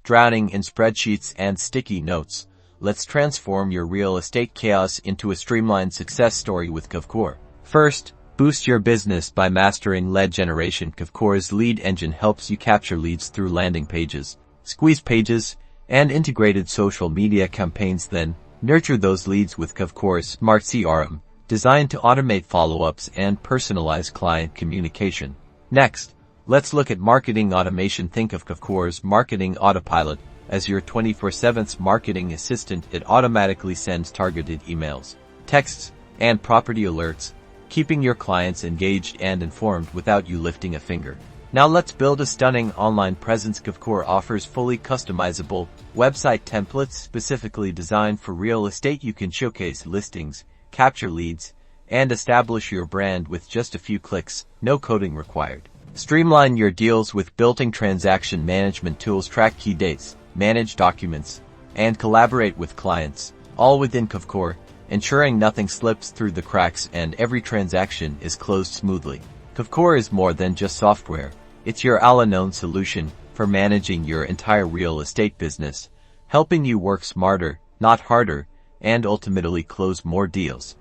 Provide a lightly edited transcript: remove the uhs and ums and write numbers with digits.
drowning in spreadsheets and sticky notes. Let's transform your real estate chaos into a streamlined success story with Kvcore. First, boost your business by mastering lead generation. Kvcore's lead engine helps you capture leads through landing pages, squeeze pages, and integrated social media campaigns. Then, nurture those leads with Kvcore's Smart CRM, designed to automate follow-ups and personalize client communication. Next, let's look at marketing automation. Think of Kvcore's Marketing Autopilot as your 24/7 marketing assistant. It automatically sends targeted emails, texts, and property alerts, keeping your clients engaged and informed without you lifting a finger. Now let's build a stunning online presence. Kvcore offers fully customizable website templates specifically designed for real estate. You can showcase listings, capture leads, and establish your brand with just a few clicks, no coding required. Streamline your deals with built-in transaction management tools. Track key dates, manage documents, and collaborate with clients, all within Kvcore, ensuring nothing slips through the cracks and every transaction is closed smoothly. Kvcore is more than just software. It's your all-in-one solution for managing your entire real estate business, helping you work smarter, not harder, and ultimately close more deals.